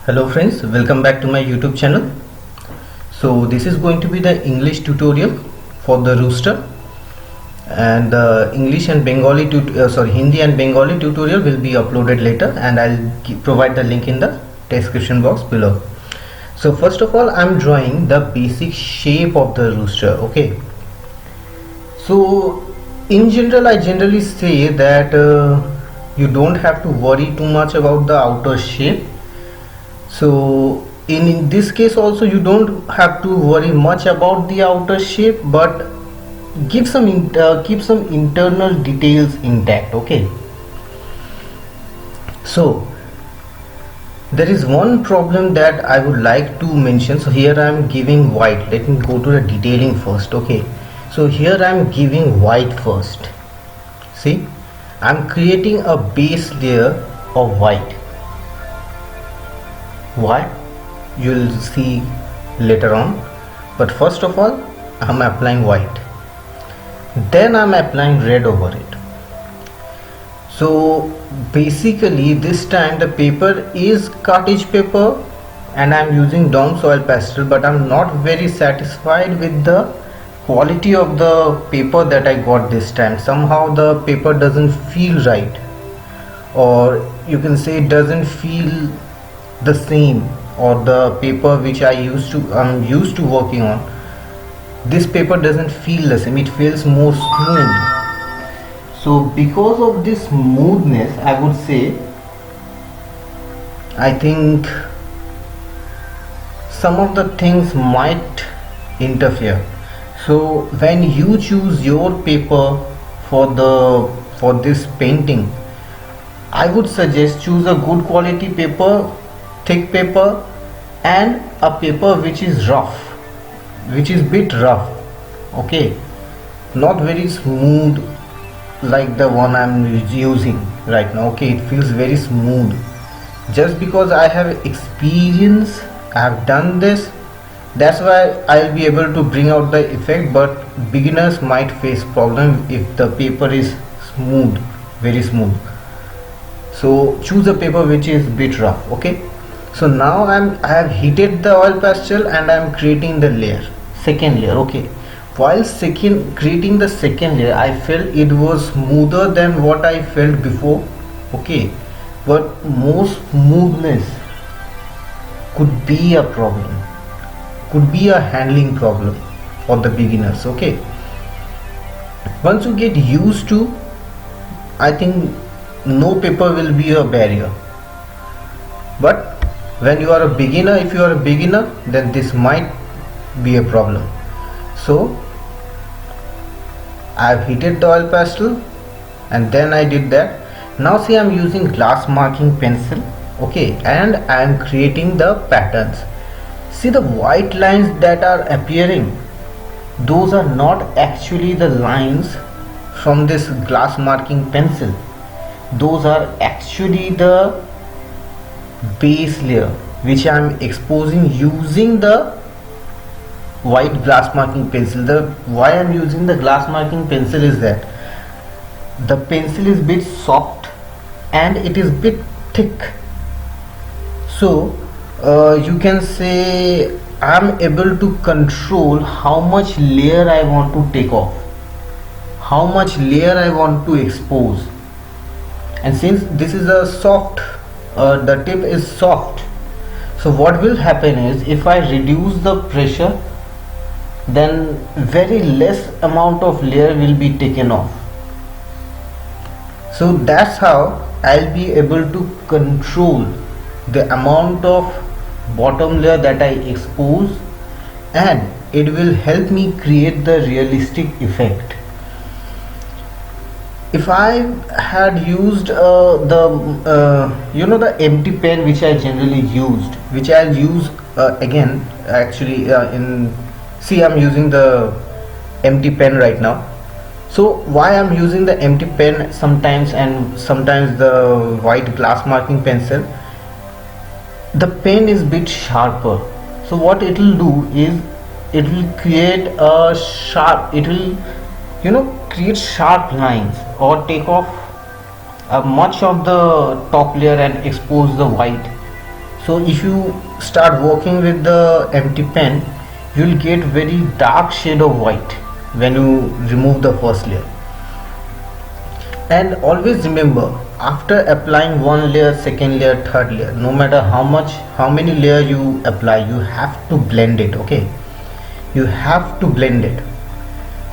Hello friends, welcome back to my YouTube channel. So this is going to be the English tutorial for the Rooster, and the English and Bengali Hindi and Bengali tutorial will be uploaded later, and I'll provide the link in the description box below. So first of all, I'm drawing the basic shape of the rooster. Okay, so in general I generally say that you don't have to worry too much about the outer shape. So in this case also you don't have to worry much about the outer shape, but keep some internal details intact. Okay, so there is one problem that I would like to mention. So here I am giving white. Let me go to the detailing first. Okay, so here I am giving white first. See, I am creating a base layer of white. Why? You'll see later on, but first of all I'm applying white, then I'm applying red over it. So basically this time the paper is cottage paper and I'm using Dom's Oil Pastel, but I'm not very satisfied with the quality of the paper that I got this time. Somehow the paper doesn't feel right, or you can say it doesn't feel the same, or the paper which I'm used to working on, this paper doesn't feel the same, it feels more smooth. So because of this smoothness, I would say, I think some of the things might interfere. So when you choose your paper for this painting, I would suggest choose a good quality paper, thick paper, and a paper which is rough, which is bit rough. Okay, not very smooth like the one I'm using right now. Okay, it feels very smooth. Just because I have experience, I have done this, that's why I'll be able to bring out the effect, but beginners might face problem if the paper is smooth, very smooth. So choose a paper which is bit rough. Okay, so now I have heated the oil pastel and I am creating the layer, second layer. Okay, while creating the second layer, I felt it was smoother than what I felt before. Okay, but more smoothness could be a problem, could be a handling problem for the beginners. Okay, once you get used to, I think no paper will be a barrier. But when you are a beginner, if you are a beginner, then this might be a problem. So I have heated the oil pastel and then I did that. Now see, I'm using glass marking pencil. Okay, and I am creating the patterns. See the white lines that are appearing, those are not actually the lines from this glass marking pencil. Those are actually the base layer which I am exposing using the white glass marking pencil. Why I am using the glass marking pencil is that the pencil is bit soft and it is bit thick. So you can say I am able to control how much layer I want to take off, how much layer I want to expose. And since this is a soft, the tip is soft, so what will happen is if I reduce the pressure, then very less amount of layer will be taken off. So that's how I'll be able to control the amount of bottom layer that I expose, and it will help me create the realistic effect. If I had used the empty pen which I generally used, which I'll use again actually see, I'm using the empty pen right now. So why I'm using the empty pen sometimes and sometimes the white glass marking pencil, the pen is bit sharper. So what it will do is it will create a sharp, it will create sharp lines or take off much of the top layer and expose the white. So if you start working with the empty pen, you will get very dark shade of white when you remove the first layer. And always remember, after applying one layer, second layer, third layer, no matter how many layer you apply, you have to blend it. Okay, you have to blend it.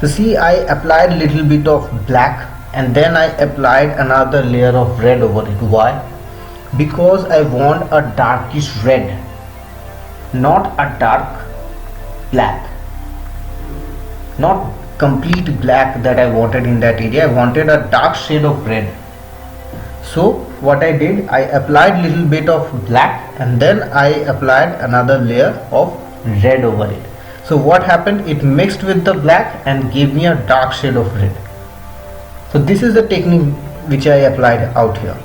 So see, I applied a little bit of black and then I applied another layer of red over it. Why? Because I want a darkish red, not a dark black, not complete black that I wanted in that area. I wanted a dark shade of red. So what I did, I applied little bit of black and then I applied another layer of red over it. So what happened, it mixed with the black and gave me a dark shade of red. So this is the technique which I applied out here.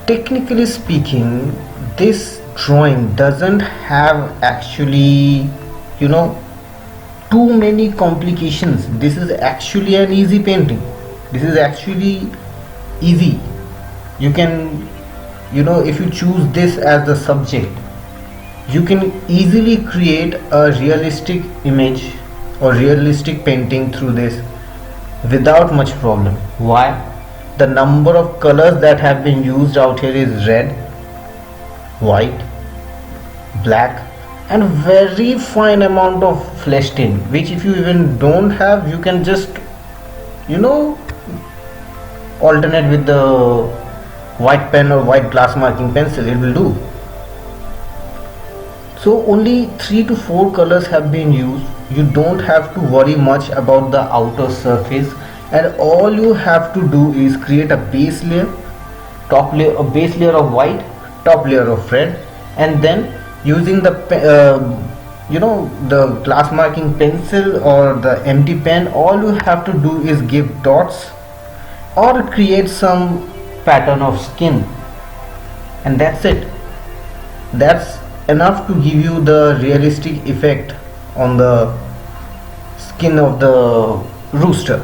Technically speaking, this drawing doesn't have actually, too many complications. This is actually an easy painting. This is actually easy. You can, if you choose this as the subject, you can easily create a realistic image or realistic painting through this without much problem. Why? The number of colors that have been used out here is red, white, black, and very fine amount of flesh tint, which if you even don't have, you can just alternate with the white pen or white glass marking pencil, it will do. So only 3 to 4 colors have been used. You don't have to worry much about the outer surface, and all you have to do is create a base layer, a base layer of white, top layer of red, and then using the the glass marking pencil or the empty pen, all you have to do is give dots or create some pattern of skin, and that's it. That's enough to give you the realistic effect on the skin of the rooster.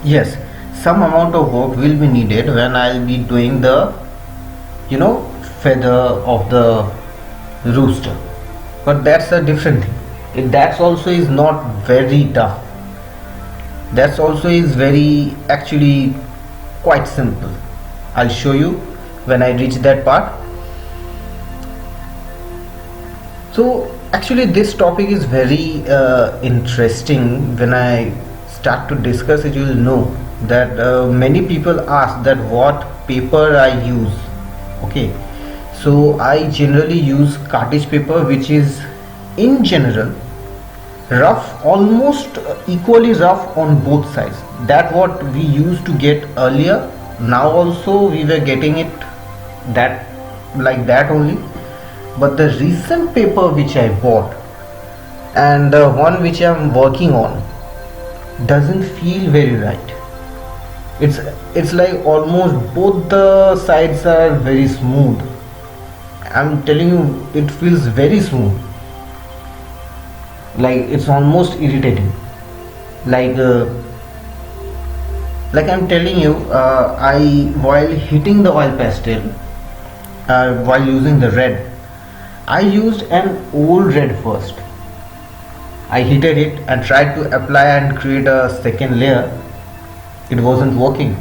Yes, some amount of work will be needed when I'll be doing the feather of the rooster, but that's a different thing. That also is not very tough. That also is very actually quite simple. I'll show you when I reach that part. So actually this topic is very interesting. When I start to discuss it, you will know that many people ask that what paper I use. Okay, so I generally use cartridge paper, which is in general rough, almost equally rough on both sides. That what we used to get earlier. Now also we were getting it that like that only, but the recent paper which I bought and the one which I am working on doesn't feel very right. It's like almost both the sides are very smooth. I'm telling you, it feels very smooth, like it's almost irritating. Like I'm telling you, I while hitting the oil pastel, while using the red, I used an old red first. I heated it and tried to apply and create a second layer. It wasn't working.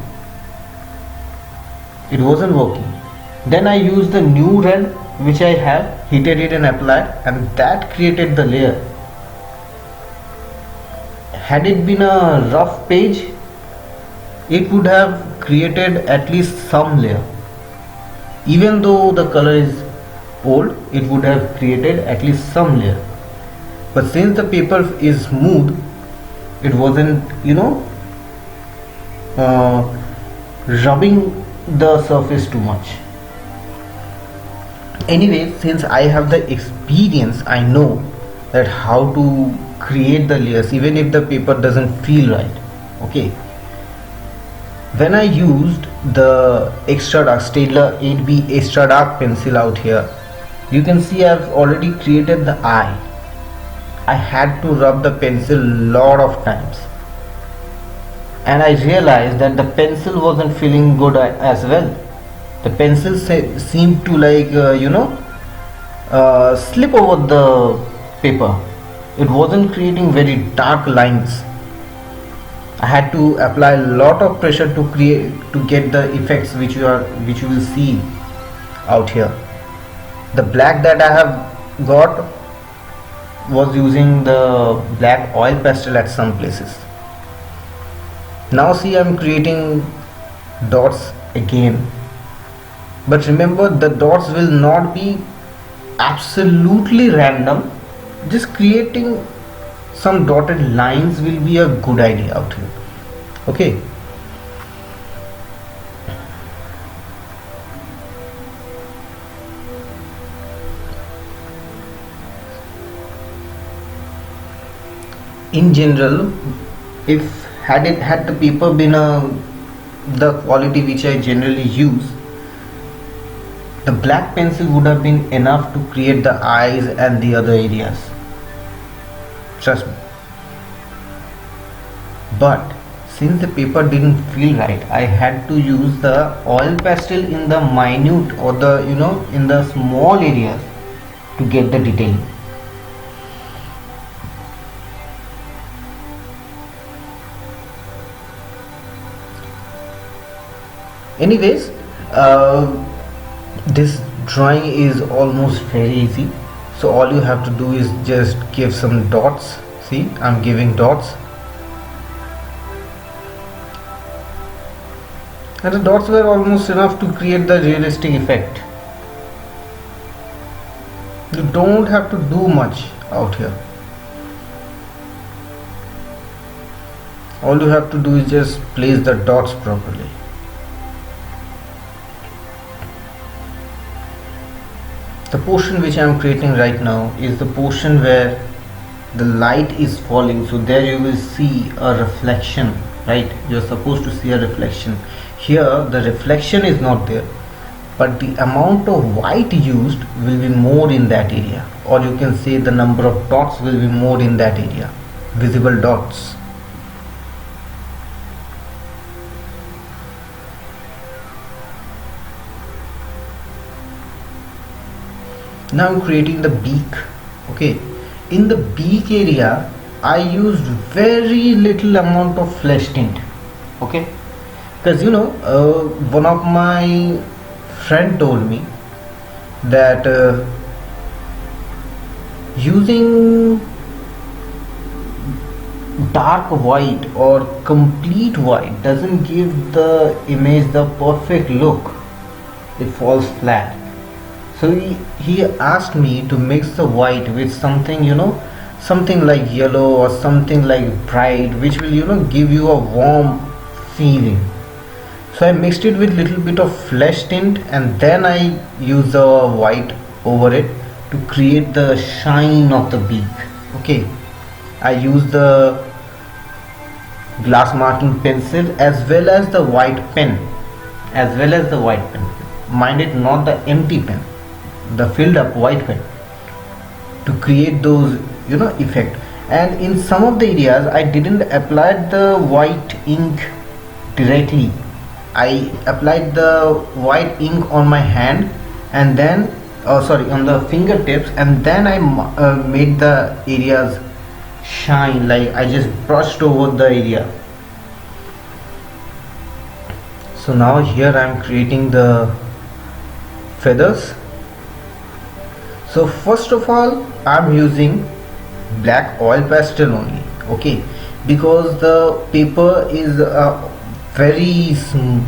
Then I used the new red which I have, heated it and applied, and that created the layer. Had it been a rough page, it would have created at least some layer. Even though the color is old, it would have created at least some layer. But since the paper is smooth, it wasn't rubbing the surface too much. Anyway, since I have the experience, I know that how to create the layers even if the paper doesn't feel right. Okay, when I used the extra dark Staedtler 8B extra dark pencil out here, you can see I've already created the eye. I had to rub the pencil lot of times, and I realized that the pencil wasn't feeling good as well. The pencil seemed to like slip over the paper. It wasn't creating very dark lines. I had to apply a lot of pressure to get the effects which you will see out here. The black that I have got was using the black oil pastel at some places. Now see, I'm creating dots again, but remember, the dots will not be absolutely random. Just creating some dotted lines will be a good idea out here. Okay, in general, if had the paper been the quality which I generally use, the black pencil would have been enough to create the eyes and the other areas. Trust me. But since the paper didn't feel right, I had to use the oil pastel in the minute or the in the small areas to get the detailing. Anyways, this drawing is almost very easy. So all you have to do is just give some dots. See, I'm giving dots, and the dots were almost enough to create the realistic effect. You don't have to do much out here. All you have to do is just place the dots properly. The portion which I am creating right now is the portion where the light is falling, so there you will see a reflection, right? You are supposed to see a reflection. Here the reflection is not there, but the amount of white used will be more in that area, or you can say the number of dots will be more in that area, visible dots. Now I'm creating the beak. Okay, in the beak area I used very little amount of flesh tint. Okay, because one of my friend told me that using dark white or complete white doesn't give the image the perfect look. It falls flat. So he asked me to mix the white with something, something like yellow or something like bright, which will, give you a warm feeling. So I mixed it with little bit of flesh tint, and then I used the white over it to create the shine of the beak. Okay, I used the glass marking pencil as well as the white pen, mind it, not the empty pen, the filled up white pen, to create those effect. And in some of the areas I didn't apply the white ink directly. I applied the white ink on my hand, and then on the fingertips, and then I made the areas shine, like I just brushed over the area. So now here I am creating the feathers. So first of all, I'm using black oil pastel only, okay, because the paper is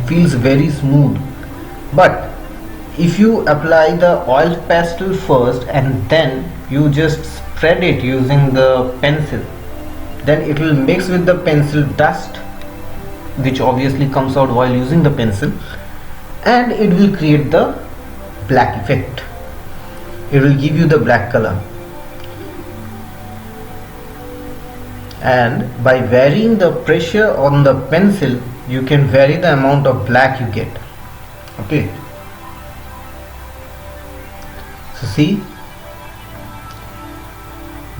feels very smooth. But if you apply the oil pastel first and then you just spread it using the pencil, then it will mix with the pencil dust, which obviously comes out while using the pencil, and it will create the black effect. It will give you the black color. And by varying the pressure on the pencil, you can vary the amount of black you get. Okay, so see,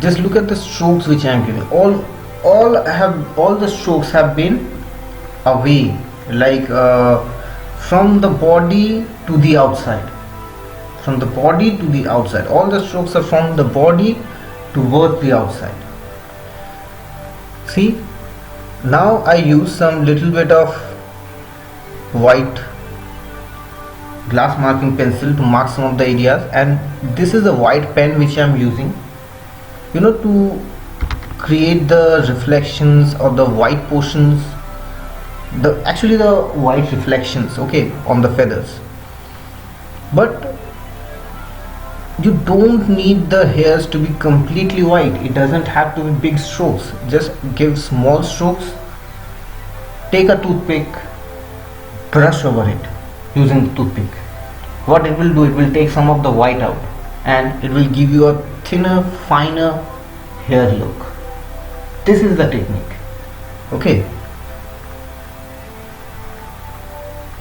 just look at the strokes which I am giving. All the strokes have been away, like from the body to the outside. From the body to the outside. All the strokes are from the body towards the outside. See, now I use some little bit of white glass marking pencil to mark some of the areas, and this is a white pen which I am using, to create the reflections or the white portions, the white reflections, okay, on the feathers. But you don't need the hairs to be completely white. It doesn't have to be big strokes. Just give small strokes. Take a toothpick, brush over it using the toothpick. What it will do, it will take some of the white out and it will give you a thinner, finer hair look. This is the technique. Okay.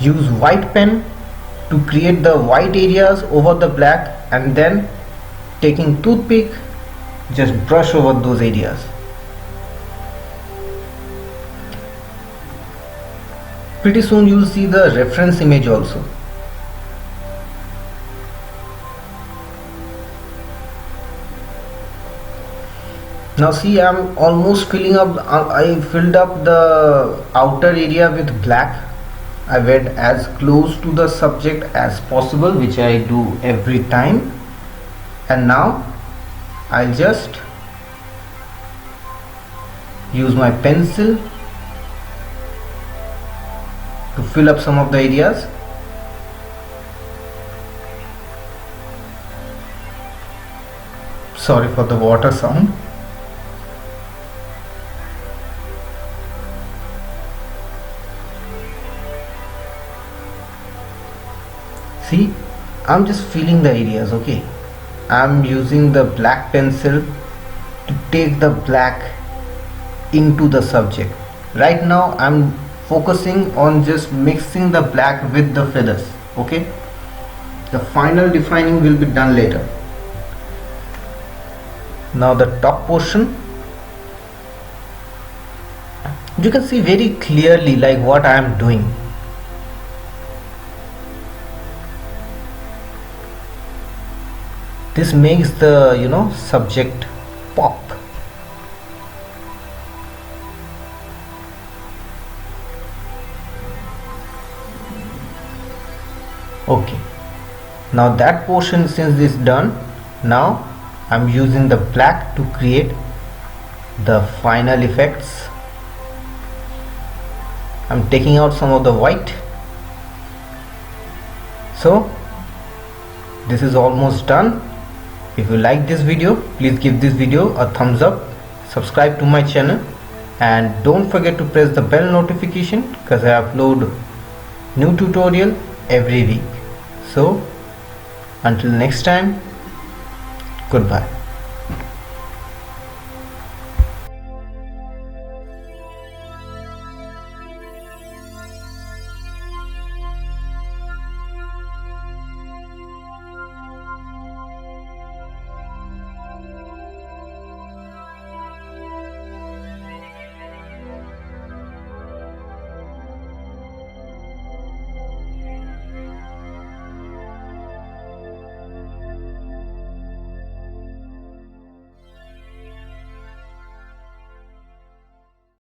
Use white pen to create the white areas over the black, and then taking toothpick, just brush over those areas. Pretty soon you will see the reference image also. Now see, I'm almost filling up. I filled up the outer area with black. I went as close to the subject as possible, which I do every time. And now I'll just use my pencil to fill up some of the areas. Sorry for the water sound. See, I'm just filling the areas, okay. I'm using the black pencil to take the black into the subject. Right now I'm focusing on just mixing the black with the feathers, okay. The final defining will be done later. Now the top portion, you can see very clearly like what I am doing. This makes the subject pop. Okay, now that portion since is done, now I'm using the black to create the final effects. I'm taking out some of the white. So this is almost done. If you like this video, please give this video a thumbs up, subscribe to my channel, and don't forget to press the bell notification because I upload new tutorial every week. So until next time, goodbye.